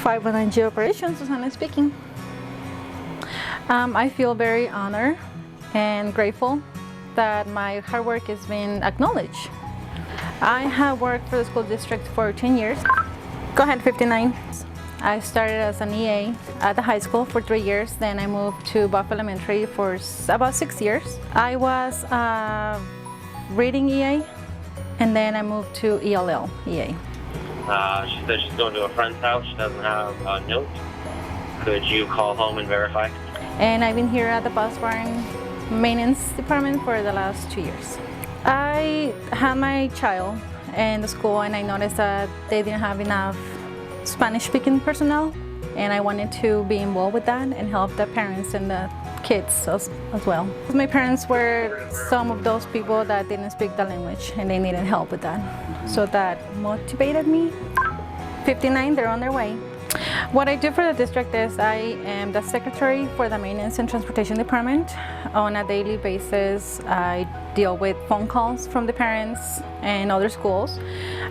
519 Operations, Susana speaking. I feel very honored and grateful that my hard work is being acknowledged. I have worked for the school district for 10 years. Go ahead, 59. I started as an EA at the high school for 3 years. Then I moved to Buff Elementary for about 6 years. I was reading EA, and then I moved to ELL EA. She said she's going to a friend's house. She doesn't have a note. Could you call home and verify? And I've been here at the bus barn maintenance department for the last 2 years. I had my child in the school, and I noticed that they didn't have enough Spanish-speaking personnel, and I wanted to be involved with that and help the parents and the kids as well. My parents were some of those people that didn't speak the language, and they needed help with that. So that motivated me. 59, they're on their way. What I do for the district is I am the secretary for the Maintenance and Transportation Department. On a daily basis, I deal with phone calls from the parents and other schools,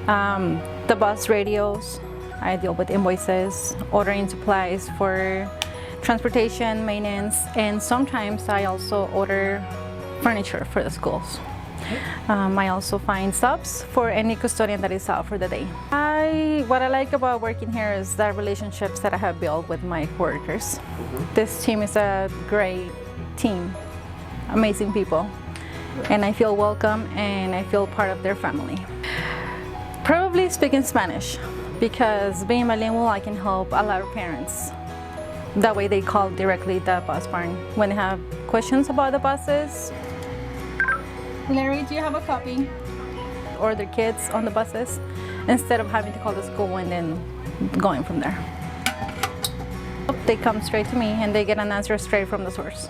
the bus radios. I deal with invoices, ordering supplies for transportation, maintenance, and sometimes I also order furniture for the schools. I also find subs for any custodian that is out for the day. What I like about working here is the relationships that I have built with my workers. This team is a great team, amazing people, and I feel welcome and I feel part of their family. Probably speaking Spanish, because being bilingual, I can help a lot of parents. That way they call directly the bus barn when they have questions about the buses. Larry, do you have a copy? Or their kids on the buses, instead of having to call the school and then going from there. They come straight to me and they get an answer straight from the source.